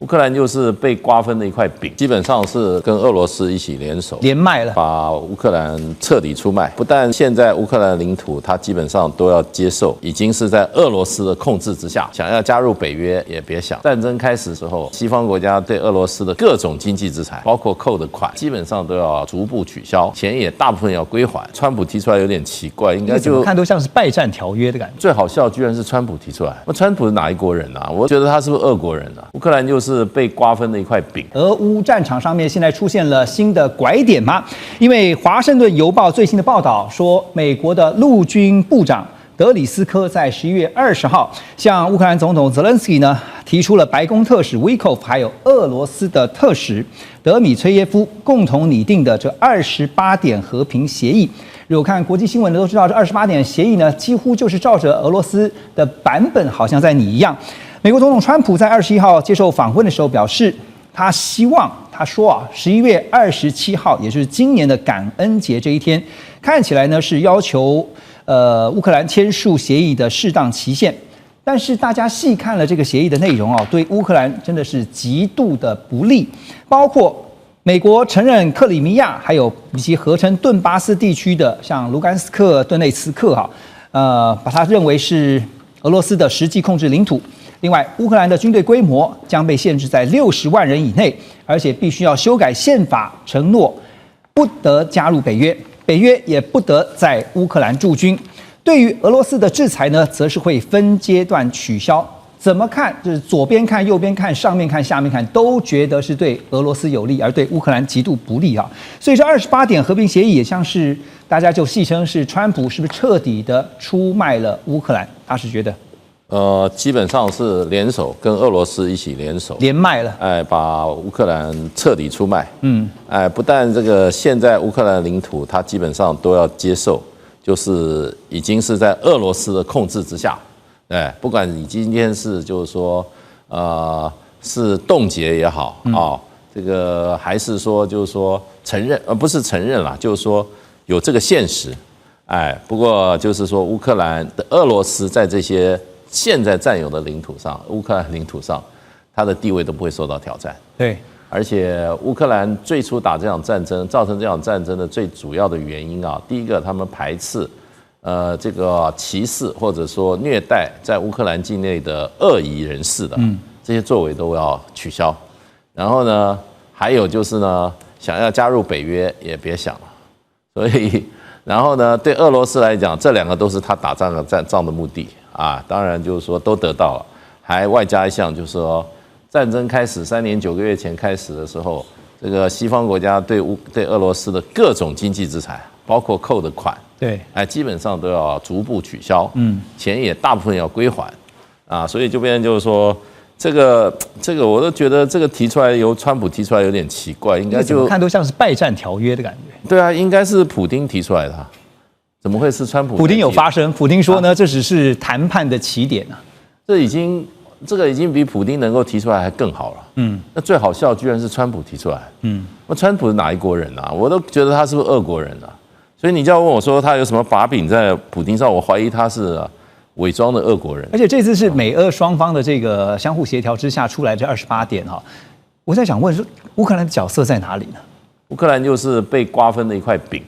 克兰就是被瓜分的一块饼，基本上是跟俄罗斯一起联手连麦了，把乌克兰彻底出卖。不但现在乌克兰领土，它基本上都要接受，已经是在俄罗斯的控制之下。想要加入北约也别想。战争开始的时候，西方国家对俄罗斯的各种经济制裁，包括扣的款，基本上都要逐步取消，钱也大部分要归还。川普提出来有点奇怪，应该怎么看都像是拜占条约的感觉。最好笑居然是川普提出来，那川普是哪一国人啊？我觉得他是不是俄国人啊？乌克兰就是被瓜分的一块饼。俄乌战场上面现在出现了新的拐点吗？因为《华盛顿邮报》最新的报道说，美国的陆军部长德里斯科在11月20号向乌克兰总统泽连斯基呢提出了白宫特使维科夫还有俄罗斯的特使德米崔耶夫共同拟定的这28点和平协议。如果看国际新闻的都知道，这28点协议呢几乎就是照着俄罗斯的版本好像在拟一样。美国总统川普在21号接受访问的时候表示，他说11月27号，也就是今年的感恩节这一天，看起来呢是要求乌克兰签署协议的适当期限。但是大家细看了这个协议的内容对乌克兰真的是极度的不利，包括美国承认克里米亚，还有以及合称顿巴斯地区的像卢甘斯克、顿内茨克把它认为是俄罗斯的实际控制领土。另外，乌克兰的军队规模将被限制在60万人以内，而且必须要修改宪法，承诺不得加入北约，北约也不得在乌克兰驻军。对于俄罗斯的制裁呢，则是会分阶段取消。怎么看，就是左边看、右边看、上面看、下面看，都觉得是对俄罗斯有利，而对乌克兰极度不利所以这28点和平协议也像是大家就戏称是川普是不是彻底的出卖了乌克兰？大师觉得？基本上是联手跟俄罗斯一起联手连麦了，把乌克兰彻底出卖。不但这个现在乌克兰领土，它基本上都要接受，就是已经是在俄罗斯的控制之下。不管你今天是就是说是冻结也好这个还是说就是说承认，不是承认啦，就是说有这个现实。不过就是说乌克兰的俄罗斯在这些现在占有的领土上，乌克兰领土上，它的地位都不会受到挑战。对，而且乌克兰最初打这场战争，造成这场战争的最主要的原因第一个他们排斥这个歧视或者说虐待在乌克兰境内的恶意人士的这些作为都要取消。然后呢，还有就是呢，想要加入北约也别想了。所以，然后呢，对俄罗斯来讲，这两个都是他打仗的目的当然就是说都得到了，还外加一项就是说，战争开始3年9个月前开始的时候，这个西方国家对俄罗斯的各种经济制裁，包括扣的款，对，基本上都要逐步取消，钱也大部分要归还，所以就变成就是说，这个我都觉得这个提出来由川普提出来有点奇怪，应该怎么看都像是拜占条约的感觉。对应该是普丁提出来的。怎么会是川普？普丁有发声，普丁说呢，这只是谈判的起点这个已经比普丁能够提出来还更好了。那最好笑居然是川普提出来。那川普是哪一国人啊？我都觉得他是不是俄国人啊？所以你就要问我说他有什么把柄在普丁上，我怀疑他是伪装的俄国人。而且这次是美俄双方的这个相互协调之下出来这28点我在想问说，乌克兰的角色在哪里呢？乌克兰就是被瓜分的一块饼。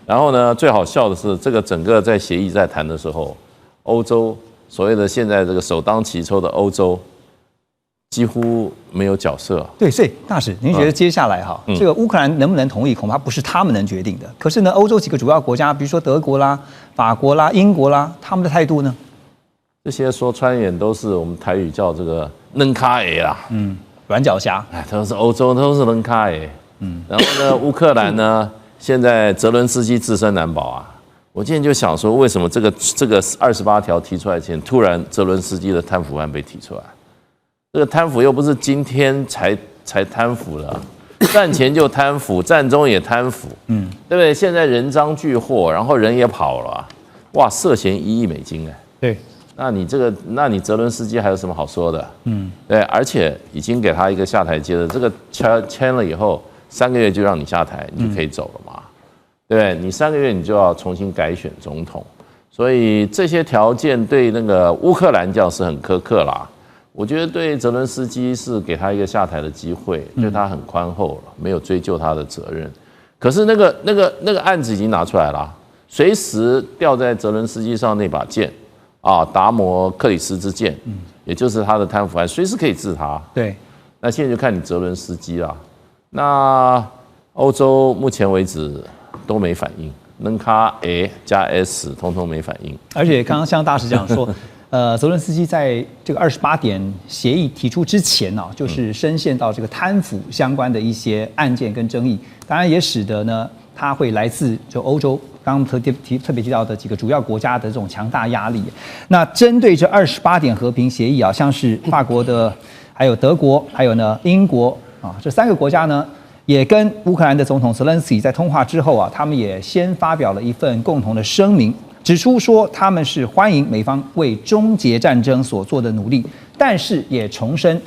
然后呢，最好笑的是，这个整个在协议在谈的时候，欧洲所谓的现在这个首当其冲的欧洲，几乎没有角色。对，所以大使，您觉得接下来这个乌克兰能不能同意，恐怕不是他们能决定的。可是呢，欧洲几个主要国家，比如说德国啦、法国啦、英国啦，他们的态度呢？这些说穿眼都是我们台语叫这个嫩卡耶啦，软脚虾，都是欧洲都是嫩卡耶。然后呢，乌克兰呢？现在泽伦斯基自身难保我今天就想说，为什么这个28条提出来前，突然泽伦斯基的贪腐案被提出来？这个贪腐又不是今天才贪腐了，战前就贪腐，战中也贪腐，对不对？现在人赃俱获，然后人也跑了，哇，涉嫌1亿美金对，那你泽伦斯基还有什么好说的？对，而且已经给他一个下台阶的，这个签了以后。3个月就让你下台，你就可以走了嘛，对不对？你3个月你就要重新改选总统，所以这些条件对那个乌克兰讲是很苛刻啦。我觉得对泽伦斯基是给他一个下台的机会，对他很宽厚了，没有追究他的责任。可是那个案子已经拿出来了，随时吊在泽伦斯基上那把剑啊，达摩克里斯之剑，也就是他的贪腐案，随时可以治他。对，那现在就看你泽伦斯基啦。那欧洲目前为止都没反应，能卡 A 加 S 通通没反应。而且刚刚像大使讲说，泽伦斯基在这个28点协议提出之前呢，就是深陷到这个贪腐相关的一些案件跟争议，当然也使得呢，他会来自就欧洲刚刚特别提到的几个主要国家的这种强大压力。那针对这28点和平协议啊，像是法国的，还有德国，还有呢英国啊，这3个国家呢，也跟乌克兰的总统泽连斯基在通话之后啊，他们也先发表了一份共同的声明，指出说他们是欢迎美方为终结战争所做的努力，但是也重申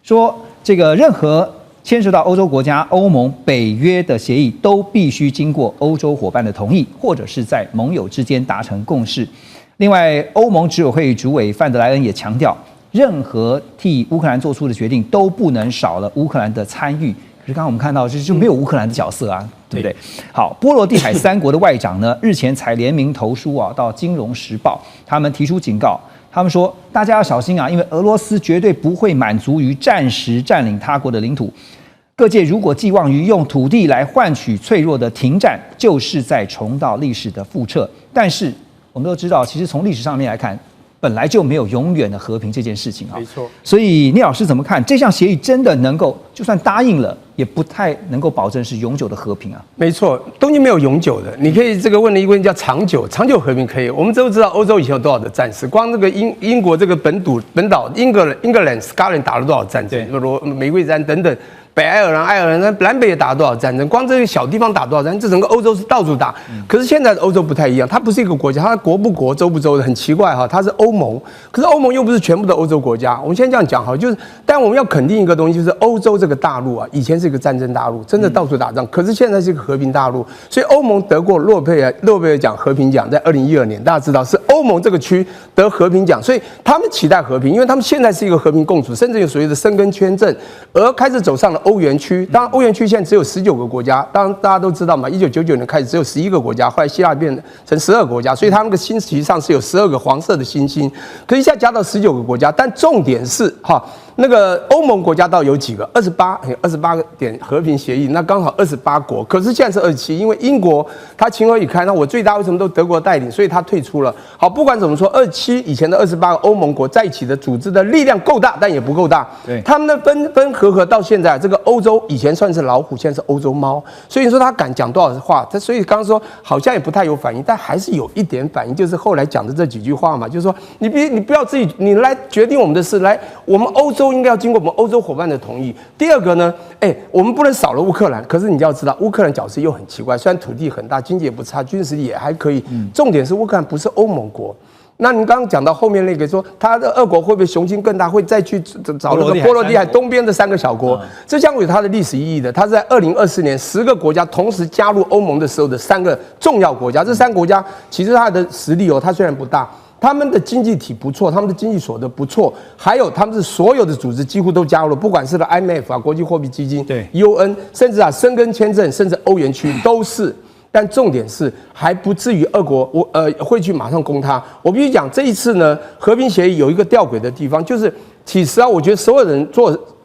说，这个任何牵涉到欧洲国家、欧盟、北约的协议都必须经过欧洲伙伴的同意，或者是在盟友之间达成共识。另外，欧盟执委会主委范德莱恩也强调，任何替乌克兰做出的决定都不能少了乌克兰的参与。可是刚刚我们看到，就没有乌克兰的角色啊，对不对？好，波罗的海3国的外长呢，日前才联名投书啊，到《金融时报》，他们提出警告，他们说大家要小心啊，因为俄罗斯绝对不会满足于暂时占领他国的领土。各界如果寄望于用土地来换取脆弱的停战，就是在重蹈历史的覆辙。但是我们都知道，其实从历史上面来看，本来就没有永远的和平这件事情啊。没错。所以聂老师怎么看这项协议真的能够，就算答应了，也不太能够保证是永久的和平啊？没错，东西没有永久的。你可以这个问了一个问题叫长久和平可以。我们都知道欧洲以前有多少的战事，光这个英国这个本岛英格兰 Scotland 打了多少战争，玫瑰战等等。北爱尔兰、南北也打了多少战争？光这个小地方打多少战争？这整个欧洲是到处打。可是现在的欧洲不太一样，它不是一个国家，它国不国、州不州的，很奇怪哈。它是欧盟，可是欧盟又不是全部的欧洲国家。我们先这样讲哈，就是，但我们要肯定一个东西，就是欧洲这个大陆啊，以前是一个战争大陆，真的到处打仗。可是现在是一个和平大陆，所以欧盟得过诺贝尔奖和平奖，在2012年，大家知道是欧盟这个区得和平奖，所以他们期待和平，因为他们现在是一个和平共处，甚至有所谓的申根签证，而开始走上了欧元区。当然，欧元区现在只有19个国家，当然大家都知道嘛，1999年开始只有11个国家，后来希腊变成12个国家，所以它那个星旗上是有12个黄色的星星，可一下加到19个国家。但重点是哈，那个欧盟国家到有几个？28点和平协议，那刚好28国，可是现在是27，因为英国它情何以堪？那我最大为什么都德国带领，所以它退出了。好，不管怎么说，27以前的28个欧盟国在一起的组织的力量够大，但也不够大。对，他们的分合到现在，这个欧洲以前算是老虎，现在是欧洲猫，所以说他敢讲多少话，所以刚刚说好像也不太有反应，但还是有一点反应，就是后来讲的这几句话嘛，就是说你不要自己你来决定我们的事，来我们欧洲应该要经过我们欧洲伙伴的同意。第二个呢，我们不能少了乌克兰，可是你要知道乌克兰角色又很奇怪，虽然土地很大，经济也不差，军事力也还可以，重点是乌克兰不是欧盟国。那您刚刚讲到后面那个说，他的俄国会不会雄心更大，会再去找那个波罗的海东边的3个小国？这将会有它的历史意义的。它是在2024年10个国家同时加入欧盟的时候的3个重要国家。这3个国家其实它的实力它虽然不大，他们的经济体不错，他们的经济所得不错，还有他们是所有的组织几乎都加入了，不管是IMF 啊、国际货币基金、对 UN， 甚至申根签证，甚至欧元区都是。但重点是还不至于俄国会去马上攻他。我必须讲，这一次呢，和平协议有一个吊诡的地方，就是其实啊，我觉得所有人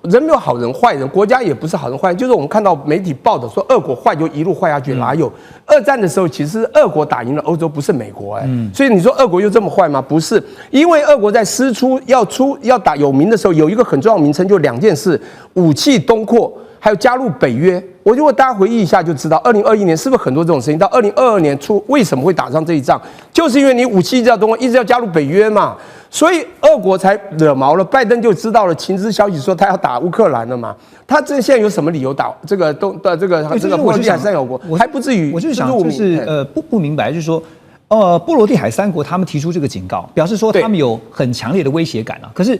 人没有好人坏人，国家也不是好人坏人，就是我们看到媒体报道说俄国坏就一路坏下去，哪有？二战的时候其实俄国打赢了欧洲，不是美国所以你说俄国就这么坏吗？不是，因为俄国在师出要打有名的时候，有一个很重要的名称，就2件事：武器东扩，还有加入北约。如果大家回忆一下就知道，2021年是不是很多这种事情？到2022年初为什么会打上这一仗？就是因为你武器一直要东扩，一直要加入北约嘛，所以俄国才惹毛了。拜登就知道了情资消息说他要打乌克兰了嘛。他现在有什么理由打这个波罗的海3小国？还不至于。我就是想，就是不明白，就是说。波罗的海3国他们提出这个警告，表示说他们有很强烈的威胁感啊。可是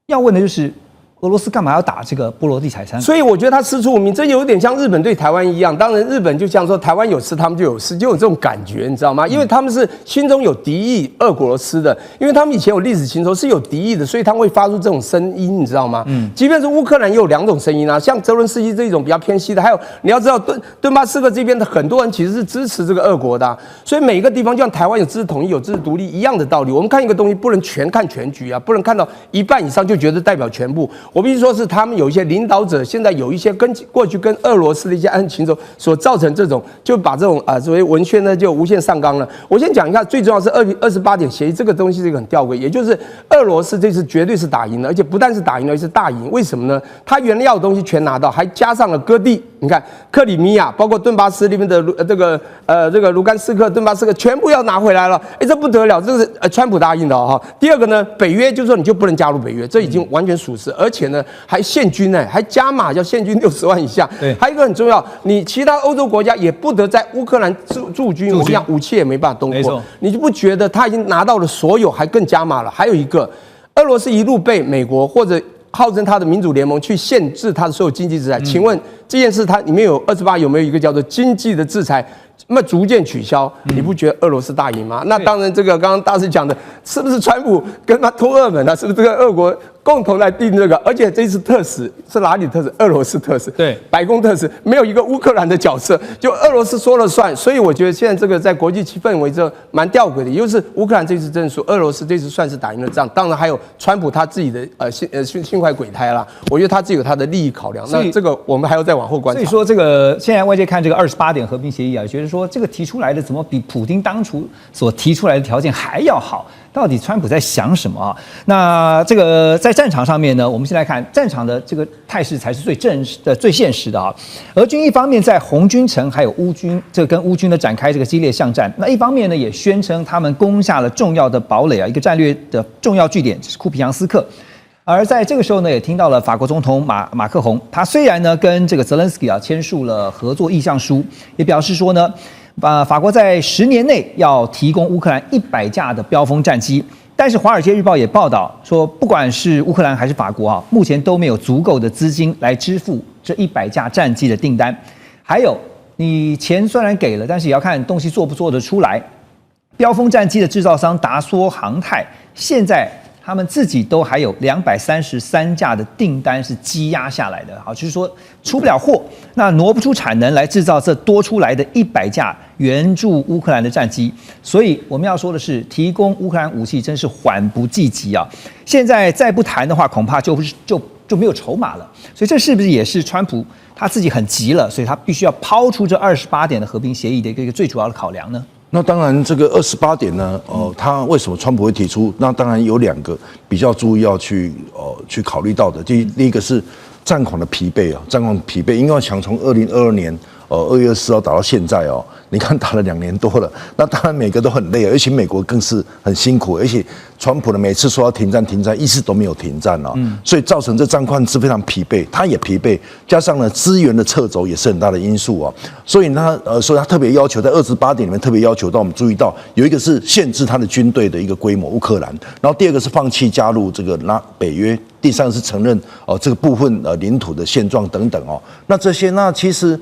要问的就是，俄罗斯干嘛要打这个波罗的海三国？所以我觉得他师出无名，这有点像日本对台湾一样。当然，日本就像说台湾有事，他们就有事，就有这种感觉，你知道吗？因为他们是心中有敌意，俄罗斯的，因为他们以前有历史情仇，是有敌意的，所以他们会发出这种声音，你知道吗？即便是乌克兰也有2种声音啊，像泽伦斯基这种比较偏西的，还有你要知道顿巴斯克这边的很多人其实是支持这个俄国的啊，所以每一个地方就像台湾有支持统一、有支持独立一样的道理。我们看一个东西不能全看全局啊，不能看到一半以上就觉得代表全部。我必须说是他们有一些领导者，现在有一些跟过去跟俄罗斯的一些暗情仇所造成这种，就把这种所谓文宣呢就无限上纲了。我先讲一下，最重要是28点协议这个东西是一个很吊诡，也就是俄罗斯这次绝对是打赢了，而且不但是打赢了，而是大赢。为什么呢？他原来要的东西全拿到，还加上了割地。你看克里米亚，包括顿巴斯那边的这个卢甘斯克、顿巴斯克全部要拿回来了。哎，这不得了，这是川普答应的哈。第二个呢，北约就是说你就不能加入北约，这已经完全属实，而且呢还现军呢，还加码要现军60万以下。对，还有一个很重要，你其他欧洲国家也不得在乌克兰驻军，我讲武器也没办法动过。你就不觉得他已经拿到了所有，还更加码了？还有一个，俄罗斯一路被美国或者号称他的民主联盟去限制他的所有经济制裁，请问这件事它里面有28有没有一个叫做经济的制裁？那么逐渐取消，你不觉得俄罗斯大赢吗？那当然，这个刚刚大师讲的，是不是川普跟他通俄门啊？是不是这个俄国共同来定这个？而且这次特使是哪里特使？俄罗斯特使，对，白宫特使，没有一个乌克兰的角色，就俄罗斯说了算。所以我觉得现在这个在国际氛围这蛮吊诡的，也就是乌克兰这次真输，俄罗斯这次算是打赢了仗。当然还有川普他自己的心怀鬼胎啦，我觉得他自己有他的利益考量。那这个我们还要再往后观察。所以说这个现在外界看这个28点和平协议啊，觉得说这个提出来的怎么比普丁当初所提出来的条件还要好？到底川普在想什么啊？那这个在战场上面呢，我们先来看战场的这个态势才是最正式的、最现实的啊。俄军一方面在红军城还有乌军，这个跟乌军呢展开这个激烈巷战，那一方面呢也宣称他们攻下了重要的堡垒啊，一个战略的重要据点就是库皮扬斯克。而在这个时候呢，也听到了法国总统马克宏，他虽然呢跟这个泽连斯基啊签署了合作意向书，也表示说呢，法国在10年内要提供乌克兰100架的标风战机，但是《华尔街日报》也报道说，不管是乌克兰还是法国啊，目前都没有足够的资金来支付这100架战机的订单。还有，你钱虽然给了，但是也要看东西做不做得出来。标风战机的制造商达梭航太现在他们自己都还有233架的订单是积压下来的，好，就是说出不了货，那挪不出产能来制造这多出来的100架援助乌克兰的战机。所以我们要说的是，提供乌克兰武器真是缓不济急啊！现在再不谈的话，恐怕就没有筹码了。所以这是不是也是川普他自己很急了，所以他必须要抛出这28点的和平协议的一个最主要的考量呢？那当然，这个28点呢，他为什么川普会提出？那当然有2个比较注意要去考虑到的。第一个是战况的疲惫啊，战况疲惫，因为想从2022年2月24号打到现在哦，你看打了2年多了，那当然每个都很累，而且美国更是很辛苦，而且川普呢每次说要停战，一直都没有停战啊，所以造成这战况是非常疲惫，他也疲惫，加上呢资源的撤走也是很大的因素啊，所以他特别要求在28点里面特别要求到我们注意到有一个是限制他的军队的一个规模，乌克兰，然后第2个是放弃加入这个北约。第3个是承认这个部分领土的现状等等哦，那这些那其实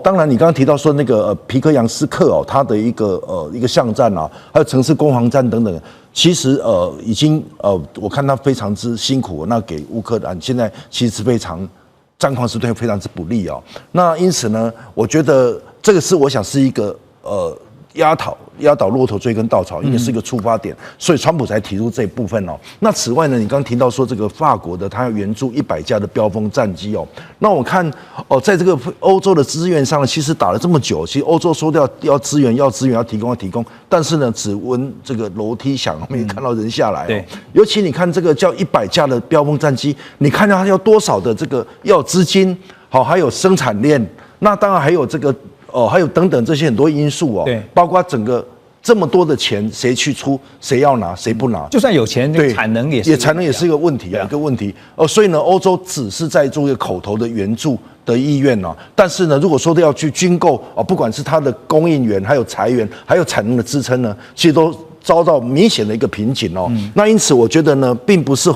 当然你刚刚提到说那个皮克扬斯克它的一个巷战啊，还有城市攻防战等等，其实已经我看他非常之辛苦，那给乌克兰现在其实非常战况是对非常之不利哦，那因此呢，我觉得这个是我想是一个压倒骆驼追根稻草，应该是一个出发点，所以川普才提出这一部分哦。那此外呢，你刚刚提到说这个法国的他要援助100架的标风战机哦，那我看在这个欧洲的资源上呢，其实打了这么久，其实欧洲说要资源要提供，但是呢，只闻这个楼梯响，没看到人下来哦。尤其你看这个叫100架的标风战机，你看到它要多少的这个要资金，好，还有生产链，那当然还有这个。还有等等这些很多因素哦，包括整个这么多的钱谁去出，谁要拿，谁不拿，就算有钱，对产能也是一个问题啊，一个问题。所以呢，欧洲只是在做一个口头的援助的意愿哦，但是呢，如果说要去军购不管是它的供应源，还有财源，还有产能的支撑呢，其实都遭到明显的一个瓶颈哦。那因此我觉得呢，并不是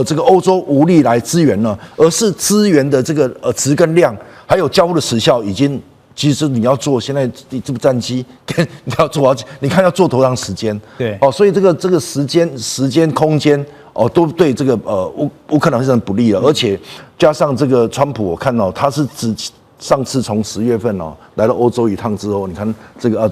这个欧洲无力来支援呢，而是资源的这个值跟量，还有交付的时效已经。其实你要做，现在这部战机跟你要做好，你看要做多长时间？对哦，所以这个时间空间哦，都对这个乌克兰非常不利了，而且加上这个川普，我看到他是上次从10月份来到欧洲一趟之后，你看这个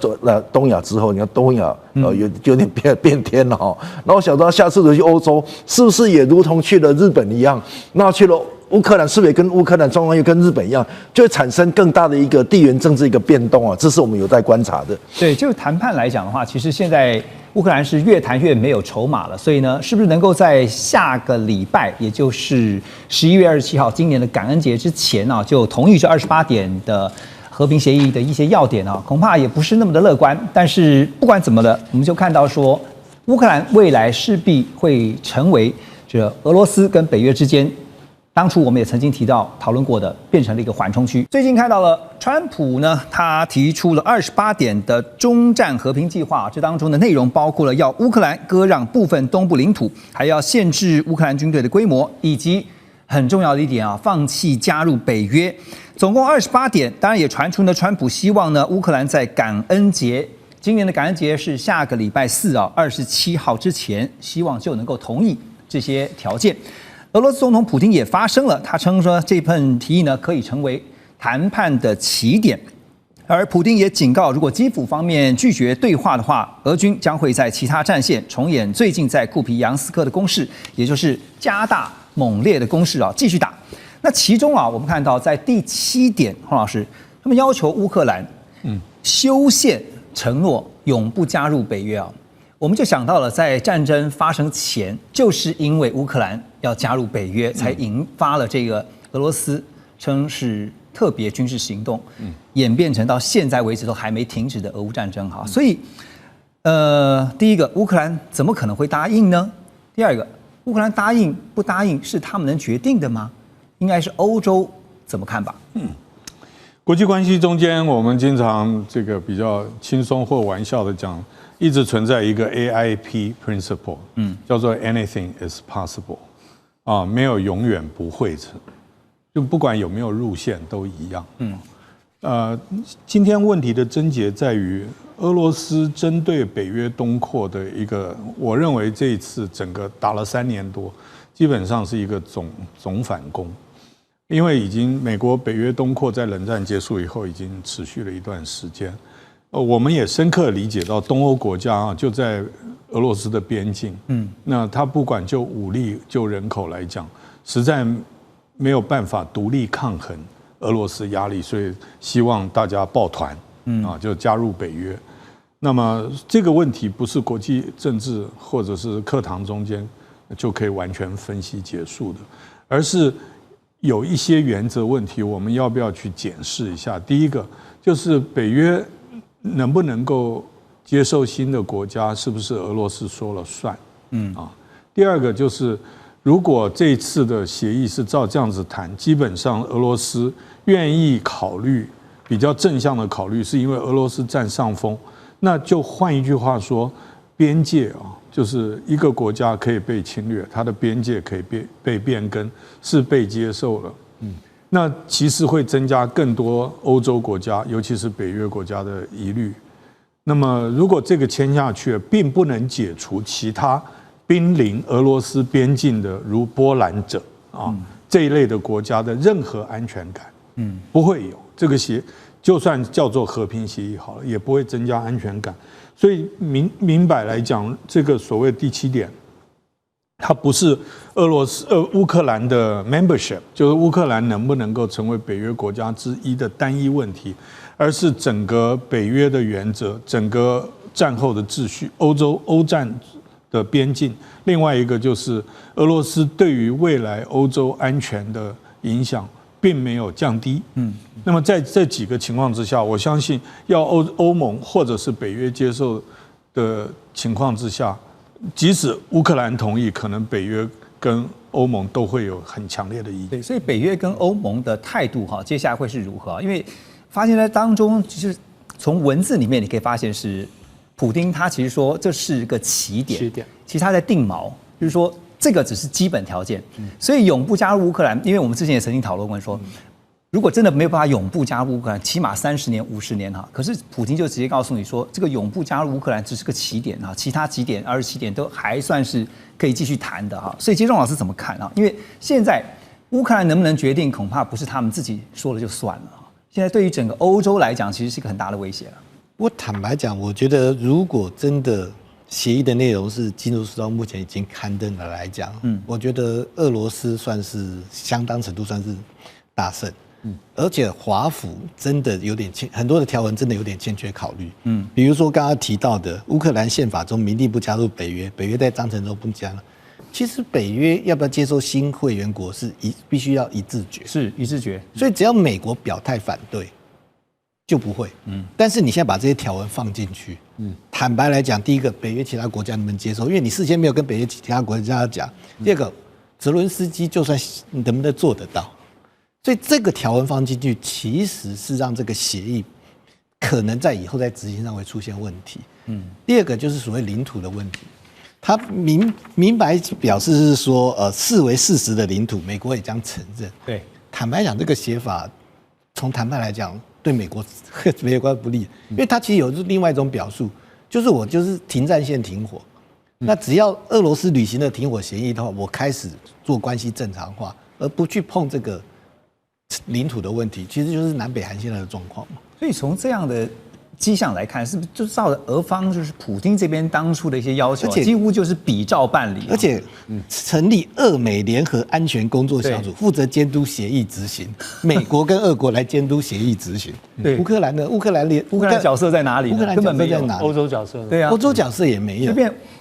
东亚之后，你看东亚有点变天了哈。那我想到下次去欧洲，是不是也如同去了日本一样？那去了。乌克兰是不是也跟乌克兰状况又跟日本一样，就会产生更大的一个地缘政治一个变动啊？这是我们有待观察的。对，就谈判来讲的话，其实现在乌克兰是越谈越没有筹码了，所以呢，是不是能够在下个礼拜，也就是11月27号，今年的感恩节之前就同意这28点的和平协议的一些要点恐怕也不是那么的乐观。但是不管怎么的，我们就看到说，乌克兰未来势必会成为这俄罗斯跟北约之间。当初我们也曾经讨论过的，变成了一个缓冲区。最近看到了川普呢，他提出了28点的中战和平计划，这当中的内容包括了要乌克兰割让部分东部领土，还要限制乌克兰军队的规模，以及很重要的一点放弃加入北约。总共28点，当然也传出呢，川普希望呢乌克兰在感恩节，今年的感恩节是下个礼拜4 27号之前，希望就能够同意这些条件。俄罗斯总统普丁也发声了，他称说这份提议呢可以成为谈判的起点，而普丁也警告，如果基辅方面拒绝对话的话，俄军将会在其他战线重演最近在库皮扬斯克的攻势，也就是加大猛烈的攻势继续打。那其中我们看到在第7点，洪老师他们要求乌克兰修宪承诺永不加入北约我们就想到了，在战争发生前，就是因为乌克兰要加入北约，才引发了这个俄罗斯称是特别军事行动，演变成到现在为止都还没停止的俄乌战争所以，第一个，乌克兰怎么可能会答应呢？第二个，乌克兰答应不答应是他们能决定的吗？应该是欧洲怎么看吧？国际关系中间，我们经常这个比较轻松或玩笑的讲。一直存在一个 AIP principle，叫做 anything is possible， 没有永远不会成，就不管有没有入线都一样。今天问题的症结在于俄罗斯针对北约东扩的一个，我认为这一次整个打了3年多，基本上是一个总反攻，因为已经美国北约东扩在冷战结束以后已经持续了一段时间。我们也深刻理解到东欧国家就在俄罗斯的边境，那他不管就武力就人口来讲，实在没有办法独立抗衡俄罗斯压力，所以希望大家抱团，就加入北约。那么这个问题不是国际政治或者是课堂中间就可以完全分析结束的，而是有一些原则问题，我们要不要去检视一下？第一个就是北约能不能够接受新的国家，是不是俄罗斯说了算？第二个就是，如果这一次的协议是照这样子谈，基本上俄罗斯愿意考虑比较正向的考虑，是因为俄罗斯占上风。那就换一句话说，边界就是一个国家可以被侵略，它的边界可以被变更，是被接受了。那其实会增加更多欧洲国家，尤其是北约国家的疑虑。那么，如果这个签下去，并不能解除其他濒临俄罗斯边境的，如波兰者这一类的国家的任何安全感。不会有这个就算叫做和平协议好了，也不会增加安全感。所以明白来讲，这个所谓第7点。它不是乌克兰的 membership， 就是乌克兰能不能够成为北约国家之一的单一问题，而是整个北约的原则，整个战后的秩序，欧战的边境。另外一个就是俄罗斯对于未来欧洲安全的影响并没有降低。那么在这几个情况之下，我相信要欧盟或者是北约接受的情况之下。即使乌克兰同意，可能北约跟欧盟都会有很强烈的意见。对，所以北约跟欧盟的态度接下来会是如何？因为发现在当中，其实从文字里面你可以发现是普丁他其实说这是个起点，其实他在定锚，就是说这个只是基本条件。所以永不加入乌克兰，因为我们之前也曾经讨论过说，如果真的没有办法永不加入乌克兰，起码30年、50年哈。可是普丁就直接告诉你说，这个永不加入乌克兰只是个起点哈，其他几点、27点都还算是可以继续谈的哈。所以杰仲老师怎么看啊？因为现在乌克兰能不能决定，恐怕不是他们自己说了就算了哈。现在对于整个欧洲来讲，其实是一个很大的威胁了。我坦白讲，我觉得如果真的协议的内容是金融时报目前已经刊登的来讲，我觉得俄罗斯算是相当程度算是大胜。而且华府真的有点很多的条文真的有点欠缺考虑。比如说刚刚提到的乌克兰宪法中明定不加入北约，北约在章程中不加了。其实北约要不要接受新会员国是必须要一致决，是一致决。所以只要美国表态反对，就不会。但是你现在把这些条文放进去，坦白来讲，第一个，北约其他国家能不能接受？因为你事先没有跟北约其他国家讲。第二个，泽伦斯基就算能不能做得到？所以这个条文放进去，其实是让这个协议可能在以后在执行上会出现问题。第二个就是所谓领土的问题，他明白表示是说，视为事实的领土，美国也将承认。对，坦白讲，这个写法从谈判来讲，对美国不利，因为它其实有另外一种表述，就是我就是停战线停火，那只要俄罗斯履行了停火协议的话，我开始做关系正常化，而不去碰这个领土的问题，其实就是南北韩现在的状况嘛。所以从这样的迹象来看，是不是就照着俄方就是普丁这边当初的一些要求，几乎就是比照办理？而且成立俄美联合安全工作小组，负责监督协议执行。美国跟俄国来监督协议执行。对，乌克兰的乌克兰角色在哪里？乌克兰根本没在哪里？欧洲角色，对啊，欧洲角色也没有。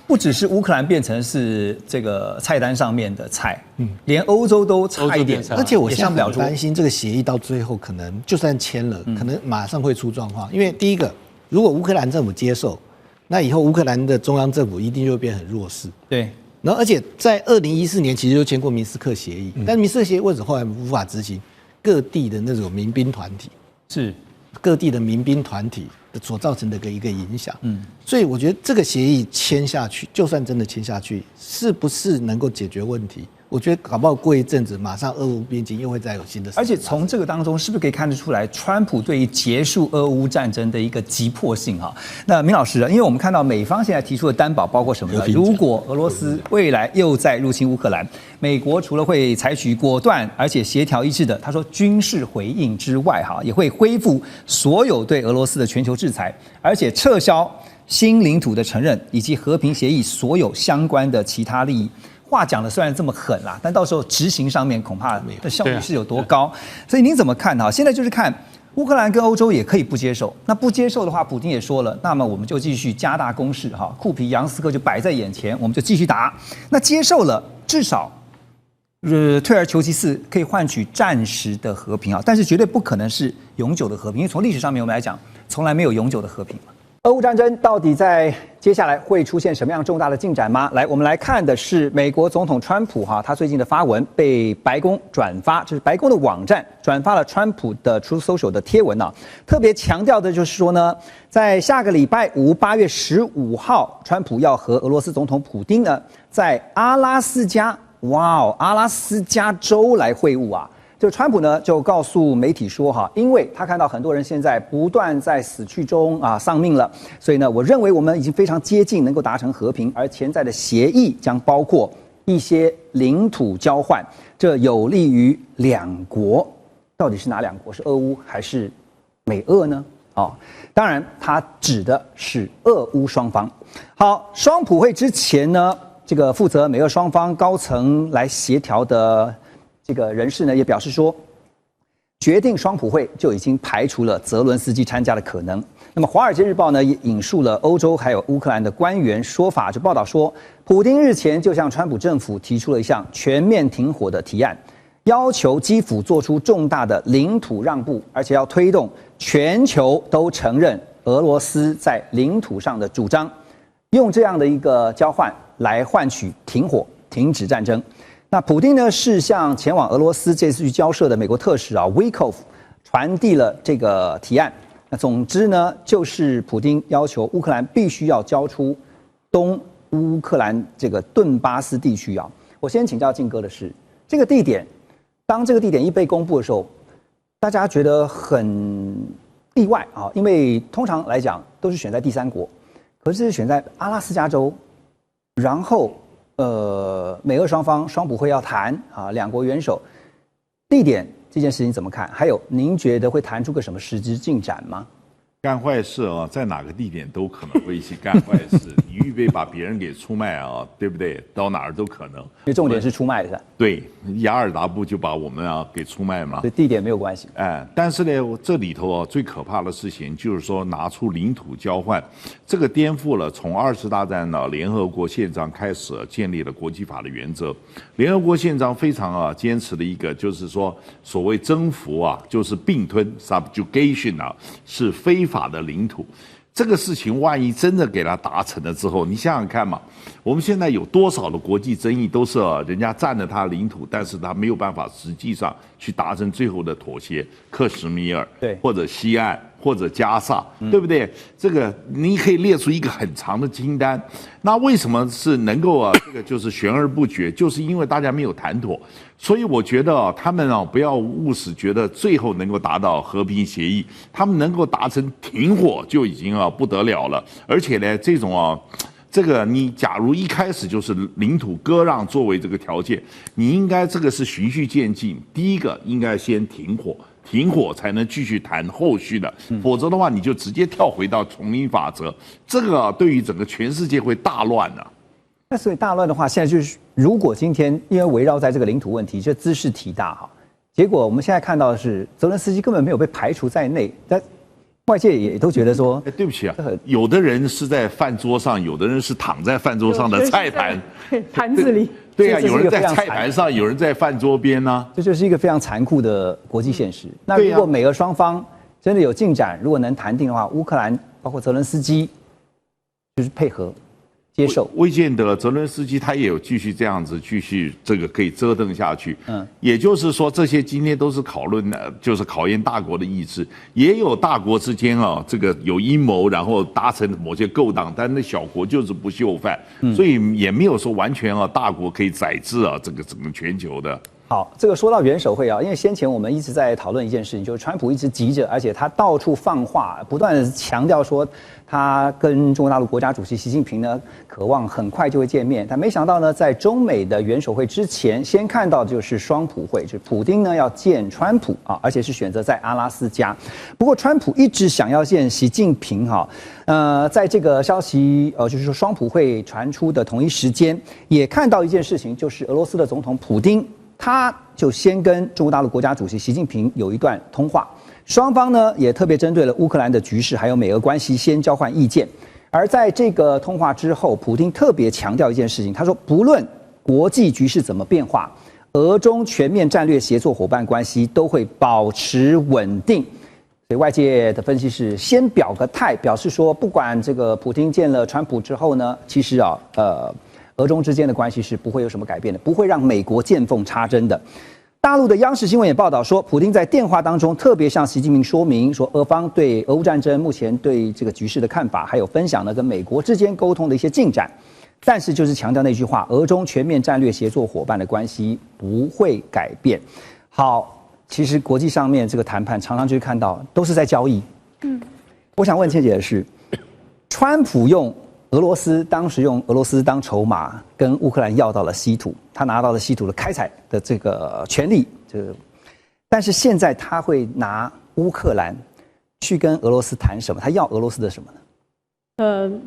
不只是乌克兰变成是这个菜单上面的菜，连欧洲都差一点。而且我现在很担心这个协议到最后可能就算签了，可能马上会出状况。因为第一个，如果乌克兰政府接受，那以后乌克兰的中央政府一定就会变很弱势。对。然后而且在2014年其实就签过明斯克协议，但明斯克协议为什么后来无法执行？各地的那种民兵团体是各地的民兵团体所造成的一个影响。所以我觉得这个协议签下去，就算真的签下去，是不是能够解决问题？我觉得搞不好过一阵子，马上俄乌边境又会再有新的。而且从这个当中，是不是可以看得出来，川普对于结束俄乌战争的一个急迫性哈？那明老师，因为我们看到美方现在提出的担保包括什么呢？如果俄罗斯未来又再入侵乌克兰，美国除了会采取果断而且协调一致的，他说军事回应之外，哈，也会恢复所有对俄罗斯的全球制裁，而且撤销新领土的承认以及和平协议所有相关的其他利益。话讲的虽然这么狠啦，但到时候执行上面恐怕的效率是有多高？所以您怎么看哈？现在就是看乌克兰跟欧洲也可以不接受，那不接受的话，普丁也说了，那么我们就继续加大攻势哈，库皮扬斯克就摆在眼前，我们就继续打。那接受了，至少退而求其次，可以换取暂时的和平啊，但是绝对不可能是永久的和平，因为从历史上面我们来讲，从来没有永久的和平嘛。俄乌战争到底在接下来会出现什么样重大的进展吗？来，我们来看的是美国总统川普哈，他最近的发文被白宫转发，这是白宫的网站转发了川普的 Truth Social 的贴文啊，特别强调的就是说呢，在下个礼拜五8月15号，川普要和俄罗斯总统普丁呢在阿拉斯加州来会晤啊。就川普呢，就告诉媒体说哈，因为他看到很多人现在不断在死去中丧命了，所以呢，我认为我们已经非常接近能够达成和平，而潜在的协议将包括一些领土交换，这有利于两国。到底是哪两国？是俄乌还是美俄呢？当然，他指的是俄乌双方。好，双普会之前呢，这个负责美俄双方高层来协调的这个人士呢，也表示说，决定双普会就已经排除了泽伦斯基参加的可能。那么《华尔街日报》呢，也引述了欧洲还有乌克兰的官员说法，就报道说，普丁日前就向川普政府提出了一项全面停火的提案，要求基辅做出重大的领土让步，而且要推动全球都承认俄罗斯在领土上的主张，用这样的一个交换来换取停火、停止战争。那普丁呢，是向前往俄罗斯这次去交涉的美国特使Witkoff传递了这个提案，那总之呢，就是普丁要求乌克兰必须要交出东乌克兰这个顿巴斯地区啊。我先请教靖哥的是，这个地点，当这个地点一被公布的时候，大家觉得很意外啊，因为通常来讲都是选在第三国，可是选在阿拉斯加州，然后美俄双方双普会要谈啊，两国元首地点这件事情怎么看？还有您觉得会谈出个什么实质进展吗？干坏事啊，在哪个地点都可能会一起干坏事。你预备把别人给出卖啊，对不对？到哪儿都可能。因为重点是出卖的。对，雅尔达布就把我们给出卖嘛。所以地点没有关系。但是呢，这里头最可怕的事情就是说拿出领土交换，这个颠覆了从2次大战联合国宪章开始建立了国际法的原则。联合国宪章非常坚持的一个就是说，所谓征服就是并吞 subjugation 是非法的领土。这个事情万一真的给它达成了之后，你想想看嘛，我们现在有多少的国际争议都是人家占了他的领土，但是他没有办法实际上去达成最后的妥协，克什米尔，对，或者西岸，或者加萨，对不对？这个你可以列出一个很长的清单。那为什么是能够这个就是悬而不决？就是因为大家没有谈妥。所以我觉得他们不要务实，觉得最后能够达到和平协议，他们能够达成停火就已经不得了了。而且呢，这种这个你假如一开始就是领土割让作为这个条件，你应该这个是循序渐进。第一个应该先停火，停火才能继续谈后续的，否则的话你就直接跳回到丛林法则，这个对于整个全世界会大乱的。那所以大乱的话，现在就是如果今天因为围绕在这个领土问题，这兹事体大哈，结果我们现在看到的是泽伦斯基根本没有被排除在内，但外界也都觉得说，对不起有的人是在饭桌上，有的人是躺在饭桌上的菜盘盘子里。对啊，有人在菜盘上，有人在饭桌边呢。这就是一个非常残酷的国际现实。那如果美俄双方真的有进展，如果能谈定的话，乌克兰包括泽伦斯基就是配合接受。未见得泽伦斯基他也有继续这样子，继续这个可以折腾下去。也就是说，这些今天都是讨论的，就是考验大国的意志，也有大国之间这个有阴谋，然后达成某些勾当，但那小国就是不就范，所以也没有说完全大国可以宰制这个整个全球的。好，这个说到元首会因为先前我们一直在讨论一件事情，就是川普一直急着，而且他到处放话，不断的强调说他跟中国大陆国家主席习近平呢，渴望很快就会见面。但没想到呢，在中美的元首会之前，先看到就是双普会，就是普丁呢要见川普而且是选择在阿拉斯加。不过川普一直想要见习近平在这个消息就是说双普会传出的同一时间，也看到一件事情，就是俄罗斯的总统普丁。他就先跟中国大陆国家主席习近平有一段通话，双方呢也特别针对了乌克兰的局势还有美俄关系先交换意见。而在这个通话之后，普丁特别强调一件事情，他说不论国际局势怎么变化，俄中全面战略协作伙伴关系都会保持稳定。所以外界的分析是先表个态，表示说不管这个普丁见了川普之后呢，其实俄中之间的关系是不会有什么改变的，不会让美国见缝插针的。大陆的央视新闻也报道说，普丁在电话当中特别向习近平说明说，俄方对俄乌战争目前对这个局势的看法，还有分享呢跟美国之间沟通的一些进展。但是就是强调那句话，俄中全面战略协作伙伴的关系不会改变。好，其实国际上面这个谈判常常就会看到都是在交易。我想问倩姐的是，川普当时用俄罗斯当筹码，跟乌克兰要到了稀土，他拿到了稀土的开采的这个权利，但是现在他会拿乌克兰去跟俄罗斯谈什么？他要俄罗斯的什么呢？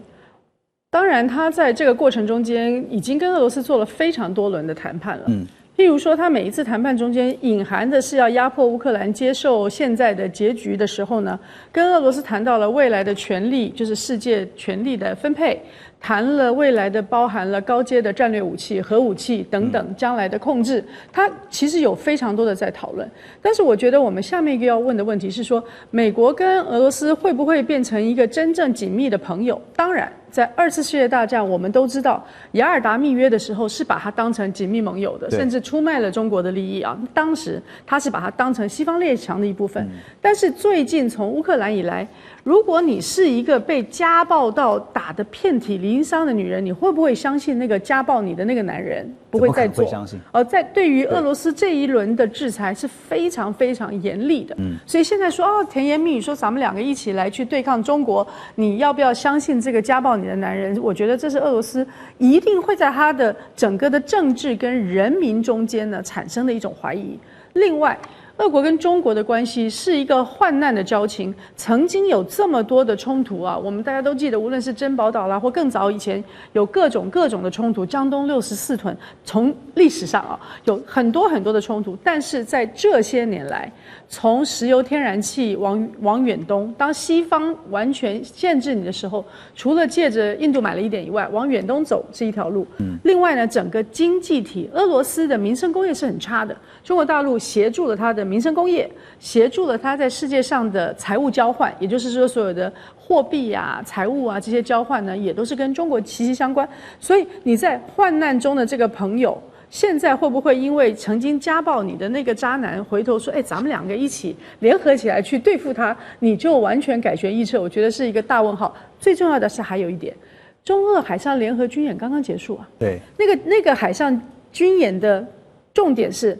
当然，他在这个过程中间已经跟俄罗斯做了非常多轮的谈判了。譬如说，他每一次谈判中间隐含的是要压迫乌克兰接受现在的结局的时候呢，跟俄罗斯谈到了未来的权利，就是世界权力的分配，谈了未来的包含了高阶的战略武器、核武器等等将来的控制，他其实有非常多的在讨论。但是我觉得我们下面一个要问的问题是说，美国跟俄罗斯会不会变成一个真正紧密的朋友？当然。在2次世界大战，我们都知道雅尔达密约的时候是把它当成紧密盟友的，甚至出卖了中国的利益啊。当时他是把它当成西方列强的一部分。但是最近从乌克兰以来，如果你是一个被家暴到打得遍体鳞伤的女人，你会不会相信那个家暴你的那个男人不会再做？相信。在对于俄罗斯这一轮的制裁是非常非常严厉的。所以现在说甜言蜜语说咱们2个一起来去对抗中国，你要不要相信这个家暴你的男人？我觉得这是俄罗斯一定会在他的整个的政治跟人民中间呢产生的一种怀疑。另外，俄国跟中国的关系是一个患难的交情，曾经有这么多的冲突啊，我们大家都记得，无论是珍宝岛啦，或更早以前有各种的冲突，江东64屯，从历史上啊有很多的冲突，但是在这些年来，从石油天然气往远东，当西方完全限制你的时候，除了借着印度买了一点以外，往远东走是一条路。另外呢，整个经济体，俄罗斯的民生工业是很差的，中国大陆协助了它的民生工业，协助了它在世界上的财务交换，也就是说所有的货币啊、财务啊这些交换呢，也都是跟中国息息相关。所以你在患难中的这个朋友，现在会不会因为曾经家暴你的那个渣男，回头说，咱们2个一起联合起来去对付他，你就完全改弦易辙？我觉得是一个大问号。最重要的是还有一点，中俄海上联合军演刚刚结束啊，对，那个海上军演的重点是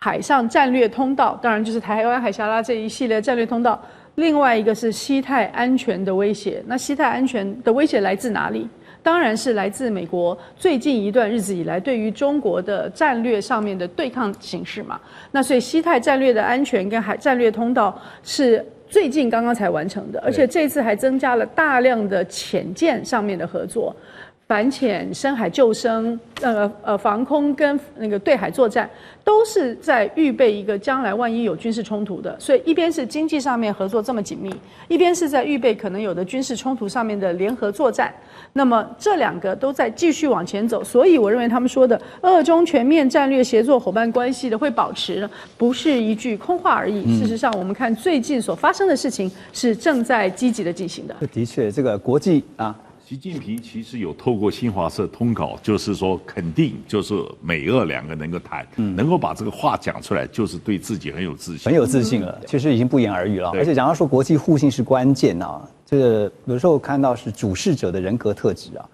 海上战略通道，当然就是台湾海峡啦这一系列战略通道。另外一个是西太安全的威胁。那西太安全的威胁来自哪里？当然是来自美国最近一段日子以来对于中国的战略上面的对抗形势嘛。那所以西太战略的安全跟海战略通道是最近刚刚才完成的，而且这次还增加了大量的潜舰上面的合作。反潜、深海救生、防空跟那个对海作战，都是在预备一个将来万一有军事冲突的。所以一边是经济上面合作这么紧密，一边是在预备可能有的军事冲突上面的联合作战。那么这2个都在继续往前走，所以我认为他们说的俄中全面战略协作伙伴关系的会保持，不是一句空话而已。事实上，我们看最近所发生的事情是正在积极的进行的。的确，这个国际啊。习近平其实有透过新华社通稿，就是说肯定就是美俄2个能够谈，能够把这个话讲出来，就是对自己很有自信，很有自信了。其实已经不言而喻了。而且讲到说国际互信是关键啊，这个有时候看到是主事者的人格特质啊。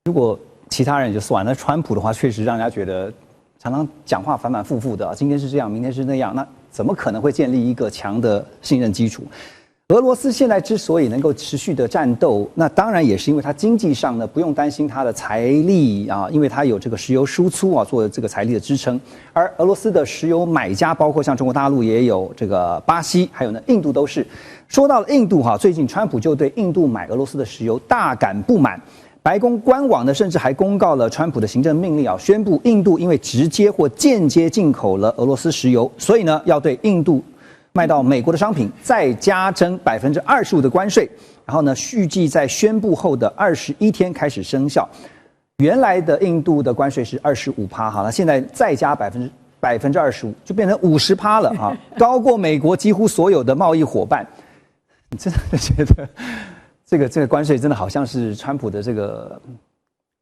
如果其他人就算了，那川普的话确实让人家觉得常常讲话反反复复的啊，今天是这样，明天是那样，那怎么可能会建立一个强的信任基础？俄罗斯现在之所以能够持续的战斗，那当然也是因为它经济上呢不用担心它的财力啊，因为它有这个石油输出啊做这个财力的支撑。而俄罗斯的石油买家，包括像中国大陆也有这个巴西，还有呢印度都是。说到了印度哈，最近川普就对印度买俄罗斯的石油大感不满。白宫官网呢甚至还公告了川普的行政命令啊，宣布印度因为直接或间接进口了俄罗斯石油，所以呢要对印度卖到美国的商品再加征25%的关税，然后呢，预计在宣布后的21天开始生效。原来的印度的关税是25%，好了，现在再加25%，就变成50%了啊，高过美国几乎所有的贸易伙伴。你真的觉得这个关税真的好像是川普的这个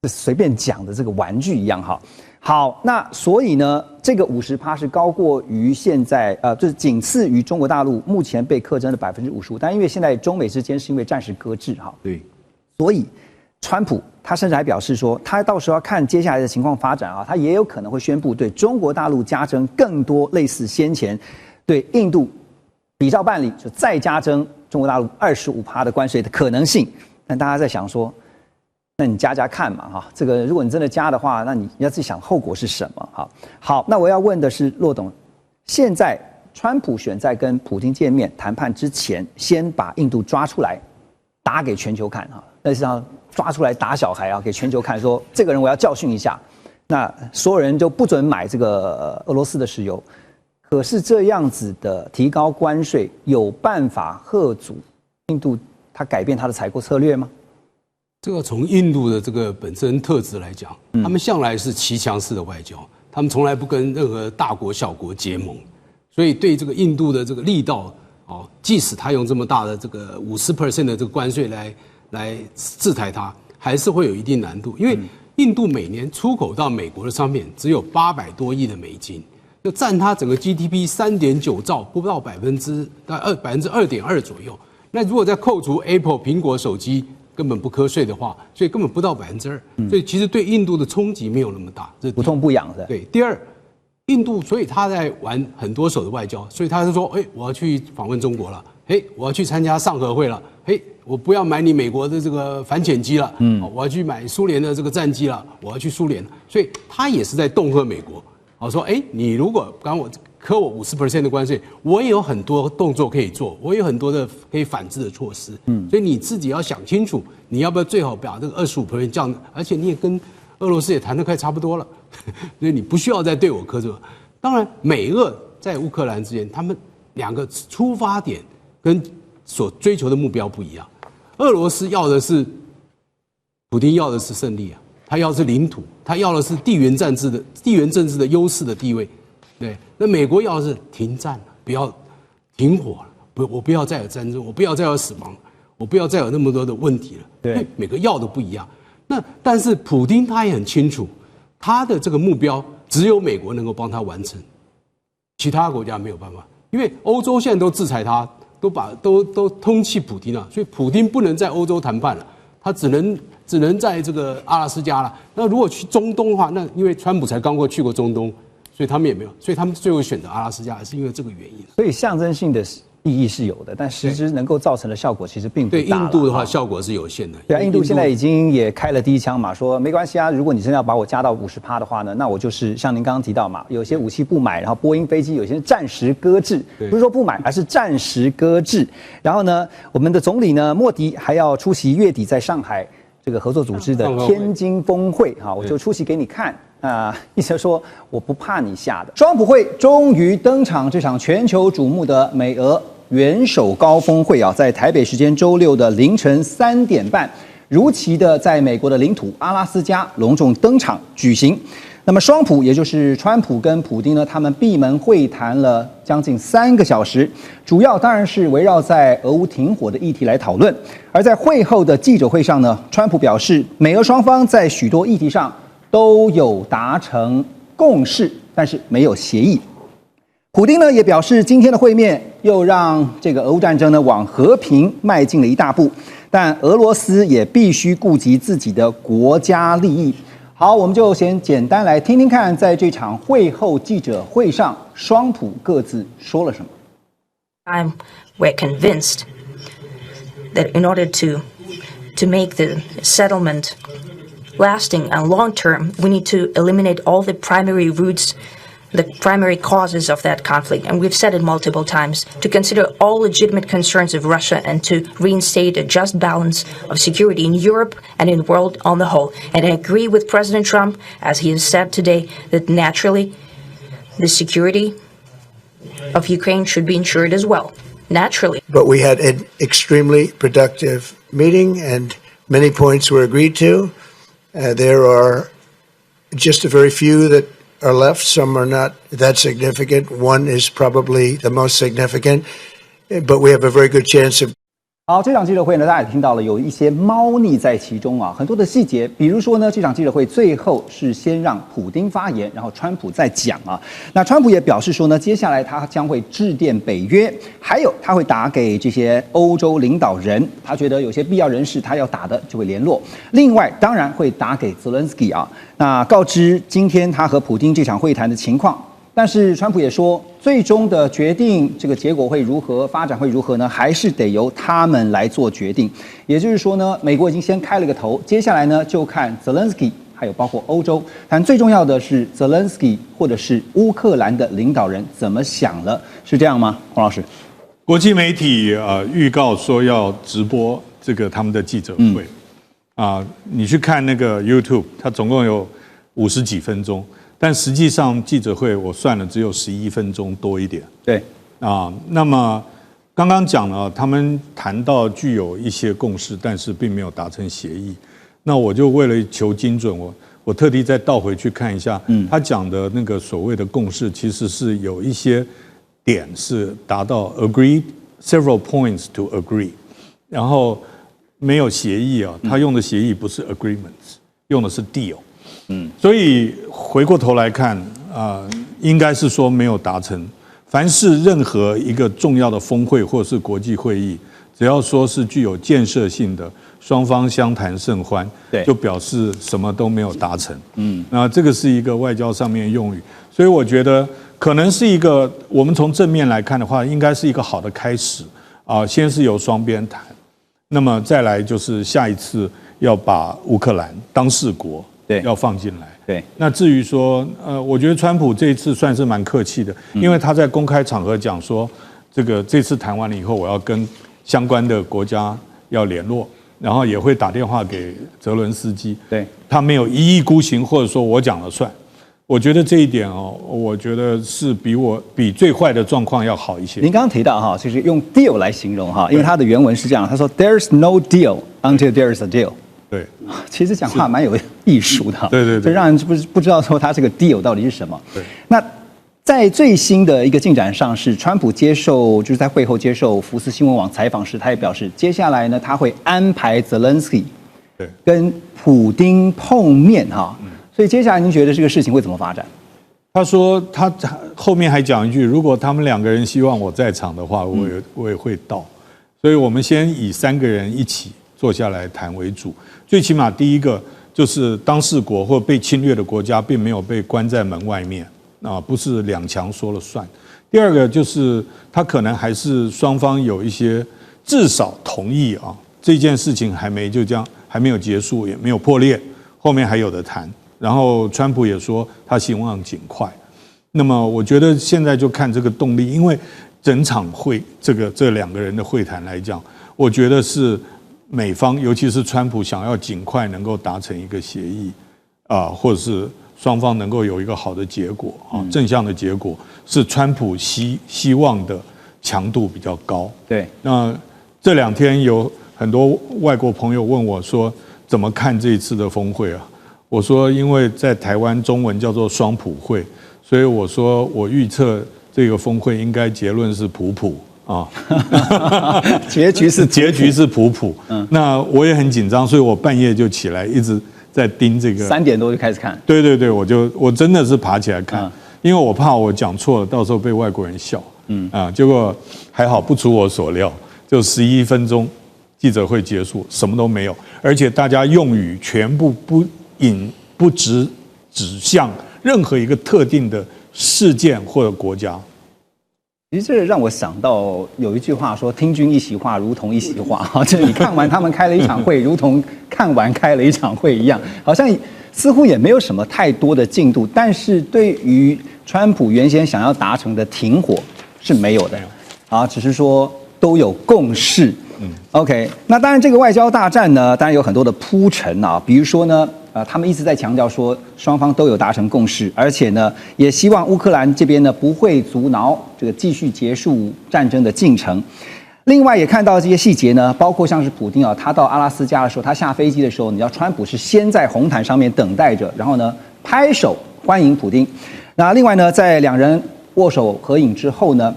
随便讲的这个玩具一样哈。好，那所以呢，这个50%是高过于现在就是仅次于中国大陆目前被课征的55%，但因为现在中美之间是因为暂时搁置哈，对，所以川普他甚至还表示说，他到时候要看接下来的情况发展啊，他也有可能会宣布对中国大陆加征更多类似先前对印度比照办理，就再加征中国大陆25%的关税的可能性。但大家在想说，那你加加看嘛，哈，这个如果你真的加的话，那你要自己想后果是什么？哈，好，那我要问的是骆董，现在川普选在跟普丁见面谈判之前，先把印度抓出来，打给全球看哈，那是要抓出来打小孩啊，给全球看，说这个人我要教训一下，那所有人就不准买这个俄罗斯的石油。可是这样子的提高关税，有办法遏阻印度他改变他的采购策略吗？这个从印度的这个本身特质来讲，他们向来是骑墙式的外交，他们从来不跟任何大国小国结盟，所以对这个印度的这个力道，即使他用这么大的这个50% 的这个关税来制裁他，还是会有一定难度，因为印度每年出口到美国的商品只有800多亿的美金，就占它整个 GDP 3.9兆，不到2.2%左右。那如果再扣除 Apple 苹果手机根本不课税的话，所以根本不到2%，所以其实对印度的冲击没有那么大，这不痛不痒的。对，第二，印度所以他在玩很多手的外交，所以他就说，我要去访问中国了，我要去参加上合会了，我不要买你美国的这个反潜机了，我要去买苏联的这个战机了，我要去苏联，所以他也是在恫吓美国，说，你如果刚我科我50% 的关税，我也有很多动作可以做，我有很多的可以反制的措施，所以你自己要想清楚，你要不要最好把这个25% 降，而且你也跟俄罗斯也谈得快差不多了，所以你不需要再对我苛责。当然，美俄在乌克兰之间，他们两个出发点跟所追求的目标不一样。俄罗斯要的是，普丁要的是胜利啊，他要的是领土，他要的是地缘政治的优势的地位。对，那美国要的是停战，不要停火了，我不要再有战争，我不要再有死亡，我不要再有那么多的问题了。对，每个要的不一样。但是普丁他也很清楚，他的这个目标只有美国能够帮他完成，其他国家没有办法，因为欧洲现在都制裁他，都通缉普丁了，所以普丁不能在欧洲谈判了，他只能在这个阿拉斯加了。那如果去中东的话，那因为川普才刚过去过中东。所以他们也没有，所以他们最后选择阿拉斯加，是因为这个原因。所以象征性的意义是有的，但实质能够造成的效果其实并不大。对印度的话，效果是有限的。对啊，印度现在已经也开了第一枪嘛，说没关系啊，如果你真的要把我加到50%的话呢，那我就是像您刚刚提到嘛，有些武器不买，然后波音飞机有些暂时搁置，不是说不买，而是暂时搁置。然后呢，我们的总理呢，莫迪还要出席月底在上海这个合作组织的天津峰会哈，我就出席给你看。意思说我不怕你吓的。双普会终于登场，这场全球瞩目的美俄元首高峰会啊，在台北时间周六的凌晨3点半，如期的在美国的领土阿拉斯加隆重登场举行。那么双普，也就是川普跟普丁呢，他们闭门会谈了将近3个小时，主要当然是围绕在俄乌停火的议题来讨论。而在会后的记者会上呢，川普表示，美俄双方在许多议题上都有达成共识，但是没有协议。普丁呢也表示，今天的会面又让这个俄乌战争呢往和平迈进了一大步，但俄罗斯也必须顾及自己的国家利益。好，我们就先简单来听听看，在这场会后记者会上，双普各自说了什么。We're convinced that in order to make the settlement lasting and long term, we need to eliminate all the primary roots, the primary causes of that conflict. And we've said it multiple times, to consider all legitimate concerns of Russia and to reinstate a just balance of security in Europe and in the world on the whole. And I agree with President Trump, as he has said today, that naturally the security of Ukraine should be ensured as well. Naturally. But we had an extremely productive meeting and many points were agreed to. There are just a very few that are left. Some are not that significant. One is probably the most significant, but we have a very good chance of. 好，这场记者会呢，大家也听到了，有一些猫腻在其中啊，很多的细节，比如说呢，这场记者会最后是先让普丁发言，然后川普再讲啊。那川普也表示说呢，接下来他将会致电北约，还有他会打给这些欧洲领导人，他觉得有些必要人士他要打的就会联络。另外，当然会打给泽连斯基啊，那告知今天他和普丁这场会谈的情况。但是川普也说，最终的决定这个结果会如何，发展会如何呢？还是得由他们来做决定。也就是说呢，美国已经先开了个头，接下来呢就看泽连斯基还有包括欧洲，但最重要的是泽连斯基或者是乌克兰的领导人怎么想了，是这样吗？黄老师，国际媒体预告说要直播这个他们的记者会你去看那个 YouTube， 它总共有50几分钟。但实际上记者会我算了只有11分钟多一点。对那么刚刚讲了，他们谈到具有一些共识，但是并没有达成协议。那我就为了求精准，我特地再倒回去看一下，他讲的那个所谓的共识，其实是有一些点是达到 agree several points to agree， 然后没有协议啊，他用的协议不是 agreements， 用的是 deal。所以回过头来看应该是说没有达成。凡是任何一个重要的峰会或是国际会议，只要说是具有建设性的，双方相谈甚欢，就表示什么都没有达成。那这个是一个外交上面用语，所以我觉得可能是一个，我们从正面来看的话，应该是一个好的开始先是由双边谈，那么再来就是下一次要把乌克兰当事国要放进来。对，那至于说，我觉得川普这一次算是蛮客气的，因为他在公开场合讲说，这次谈完了以后，我要跟相关的国家要联络，然后也会打电话给泽伦斯基。对，他没有一意孤行，或者说我讲了算。我觉得这一点我觉得是比最坏的状况要好一些。您刚刚提到就是用 deal 来形容因为它的原文是这样，他说 "There's no deal until there's a deal"。对，其实讲话蛮有艺术的，对，就让人不知道说他这个 deal 到底是什么。对，那在最新的一个进展上是，川普就是在会后接受福斯新闻网采访时，他也表示，接下来呢他会安排泽连斯基跟普丁碰面所以接下来您觉得这个事情会怎么发展？他说他后面还讲一句，如果他们2个人希望我在场的话，我也会到。所以我们先以3个人一起坐下来谈为主。最起码第一个就是当事国或被侵略的国家并没有被关在门外面不是2强说了算。第二个就是他可能还是双方有一些至少同意这件事情还没有结束，也没有破裂，后面还有的谈。然后川普也说他希望尽快。那么我觉得现在就看这个动力，因为整场会这2个人的会谈来讲，我觉得是美方尤其是川普想要尽快能够达成一个协议或者是双方能够有一个好的结果正向的结果，是川普希望的强度比较高。对，那这2天有很多外国朋友问我说怎么看这一次的峰会我说因为在台湾中文叫做双普会，所以我说我预测这个峰会应该结论是普结局是普普。那我也很紧张，所以我半夜就起来一直在盯这个。3点多就开始看。对，我真的是爬起来看，因为我怕我讲错了，到时候被外国人笑。结果还好不出我所料，就11分钟记者会结束，什么都没有，而且大家用语全部不指向任何一个特定的事件或者国家。其实这让我想到有一句话说，听君一席话如同一席话就是你看完他们开了一场会，如同看完开了一场会一样，好像似乎也没有什么太多的进度，但是对于川普原先想要达成的停火是没有的只是说都有共识。OK， 那当然这个外交大战呢，当然有很多的铺陈比如说呢他们一直在强调说双方都有达成共识，而且呢也希望乌克兰这边呢不会阻挠这个继续结束战争的进程。另外也看到这些细节呢，包括像是普丁他到阿拉斯加的时候，他下飞机的时候，你知道川普是先在红毯上面等待着，然后呢拍手欢迎普丁。那另外呢，在2人握手合影之后呢，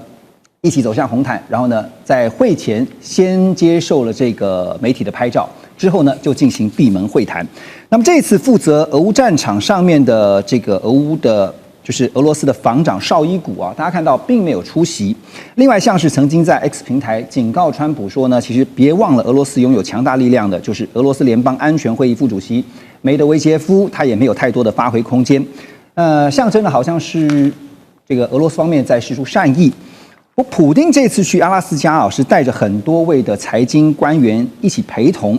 一起走向红毯，然后呢在会前先接受了这个媒体的拍照，之后呢就进行闭门会谈。那么这一次负责俄乌战场上面的这个就是俄罗斯的防长绍伊古大家看到并没有出席。另外像是曾经在 X 平台警告川普说呢，其实别忘了俄罗斯拥有强大力量的，就是俄罗斯联邦安全会议副主席梅德韦杰夫，他也没有太多的发挥空间。象征的好像是这个俄罗斯方面在释出善意。普丁这次去阿拉斯加是带着很多位的财经官员一起陪同，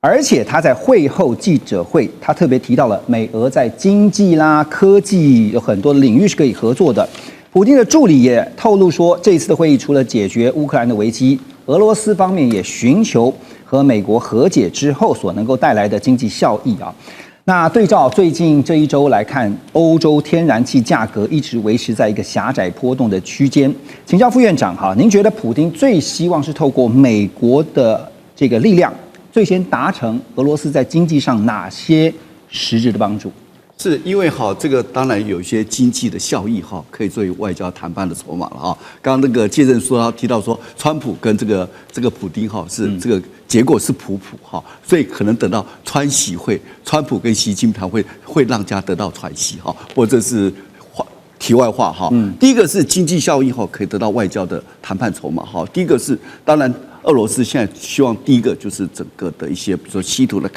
而且他在会后记者会，他特别提到了美俄在经济啦、科技有很多领域是可以合作的。普丁的助理也透露说，这一次的会议除了解决乌克兰的危机，俄罗斯方面也寻求和美国和解之后所能够带来的经济效益那对照最近这一周来看，欧洲天然气价格一直维持在一个狭窄波动的区间。请教副院长您觉得普丁最希望是透过美国的这个力量，最先达成俄罗斯在经济上哪些实质的帮助？是因为这个当然有一些经济的效益可以作为外交谈判的筹码了刚刚那个介正说他提到说，川普跟这个普丁是这个结果是普所以可能等到川习会，川普跟习近平会让大家得到喘息或者是题外话第一个是经济效益可以得到外交的谈判筹码第一个是当然俄罗斯现在希望第一个就是整个的一些比如说稀土的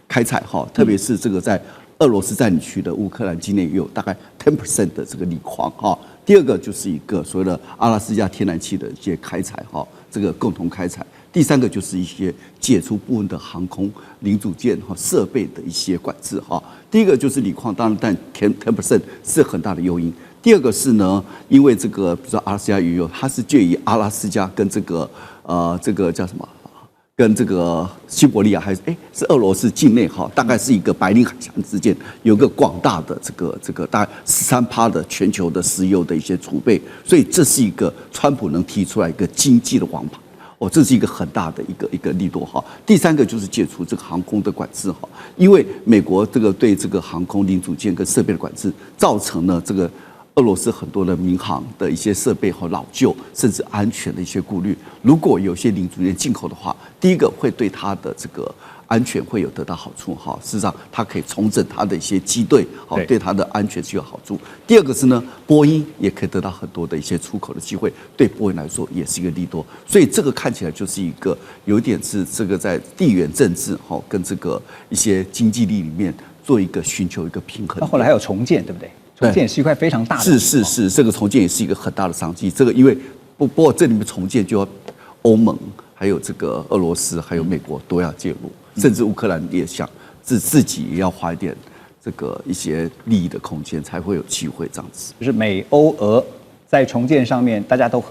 开采特别是这个在俄罗斯占领区的乌克兰境内有大概 10% 的这个锂矿第二个就是一个所谓的阿拉斯加天然气的一些开采这个共同开采。第三个就是一些解除部分的航空零组件设备的一些管制第一个就是锂矿，当然但 10% 是很大的诱因。第二个是呢，因为这个比如说阿拉斯加原油，它是介于阿拉斯加跟这个叫什么？跟这个西伯利亚还是是俄罗斯境内大概是一个白令海峡之间有个广大的这个大概13%的全球的石油的一些储备，所以这是一个川普能提出来一个经济的王牌这是一个很大的一个利多第三个就是解除这个航空的管制因为美国这个对这个航空零组件跟设备的管制，造成了这个俄罗斯很多的民航的一些设备老旧，甚至安全的一些顾虑。如果有些零组件进口的话，第一个会对它的这个安全会有得到好处事实上，它可以重整它的一些机队对它的安全是有好处。第二个是呢，波音也可以得到很多的一些出口的机会，对波音来说也是一个利多。所以这个看起来就是一个有点是这个在地缘政治跟这个一些经济力里面做一个寻求一个平衡。那后来还有重建，对不对？重建也是一块非常大的，是，这个重建也是一个很大的商机。这个因为不过这里面重建就要欧盟、还有这个俄罗斯、还有美国都要介入，甚至乌克兰也想自己也要花一点这个一些利益的空间，才会有机会这样子。就是美欧俄在重建上面，大家都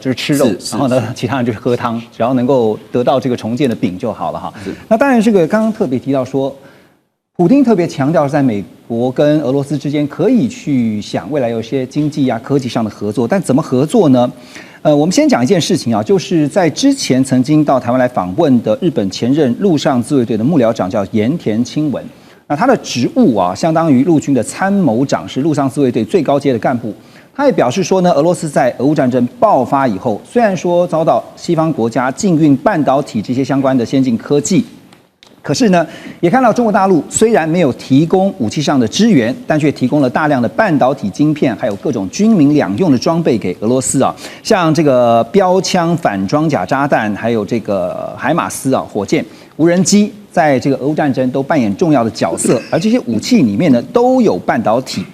就是吃肉，然后呢，其他人就是喝汤，只要能够得到这个重建的饼就好了那当然，这个刚刚特别提到说，普丁特别强调，在美国跟俄罗斯之间可以去想未来有些经济科技上的合作，但怎么合作呢？我们先讲一件事情就是在之前曾经到台湾来访问的日本前任陆上自卫队的幕僚长叫盐田清文，那他的职务相当于陆军的参谋长，是陆上自卫队最高阶的干部。他也表示说呢，俄罗斯在俄乌战争爆发以后，虽然说遭到西方国家禁运半导体这些相关的先进科技，可是呢，也看到中国大陆虽然没有提供武器上的支援，但却提供了大量的半导体晶片，还有各种军民两用的装备给俄罗斯像这个标枪反装甲炸弹，还有这个海马斯火箭、无人机，在这个俄乌战争都扮演重要的角色，而这些武器里面呢都有半导体。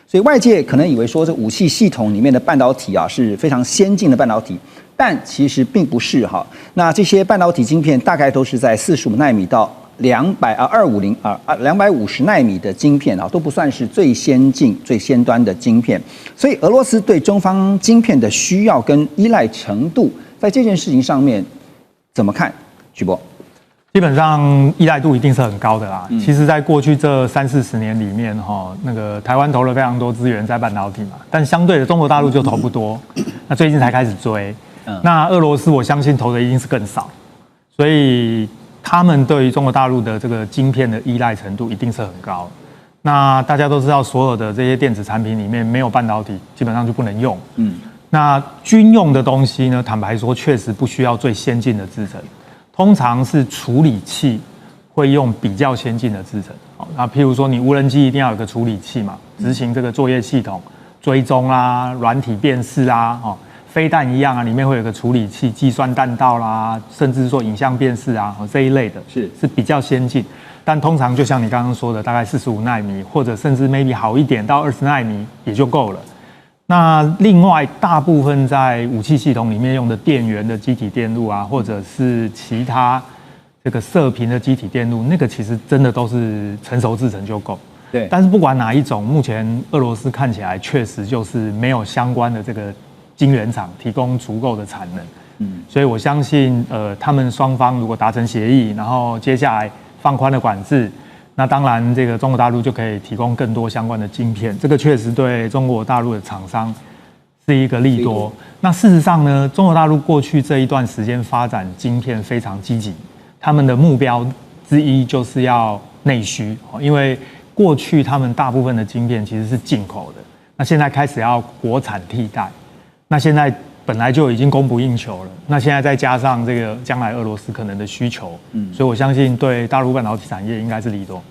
所以外界可能以为说这武器系统里面的半导体是非常先进的半导体，但其实并不是那这些半导体晶片大概都是在45奈米到250奈米的晶片都不算是最先进、最先端的晶片。所以俄罗斯对中方晶片的需要跟依赖程度，在这件事情上面怎么看？徐博。基本上依赖度一定是很高的啦。其实，在过去这30-40年里面，那个台湾投了非常多资源在半导体嘛，但相对的中国大陆就投不多，那最近才开始追。那俄罗斯我相信投的一定是更少，所以他们对于中国大陆的这个晶片的依赖程度一定是很高。那大家都知道，所有的这些电子产品里面没有半导体，基本上就不能用。那军用的东西呢，坦白说，确实不需要最先进的制程。通常是处理器会用比较先进的制程，那譬如说你无人机一定要有个处理器嘛，执行这个作业系统、追踪啦、软体辨识啦，飞弹一样里面会有个处理器，计算弹道啦，甚至说影像辨识这一类的，是比较先进。但通常就像你刚刚说的，大概45奈米，或者甚至 maybe 好一点到20奈米也就够了。那另外，大部分在武器系统里面用的电源的基体电路或者是其他这个射频的基体电路，那个其实真的都是成熟制程就够。对。但是不管哪一种，目前俄罗斯看起来确实就是没有相关的这个晶圆厂提供足够的产能。所以我相信，他们双方如果达成协议，然后接下来放宽了管制。那当然，这个中国大陆就可以提供更多相关的晶片，这个确实对中国大陆的厂商是一个利多。那事实上呢，中国大陆过去这一段时间发展晶片非常积极，他们的目标之一就是要内需，因为过去他们大部分的晶片其实是进口的，那现在开始要国产替代，那现在本来就已经供不应求了，那现在再加上这个将来俄罗斯可能的需求，所以我相信对大陆半导体产业应该是利多。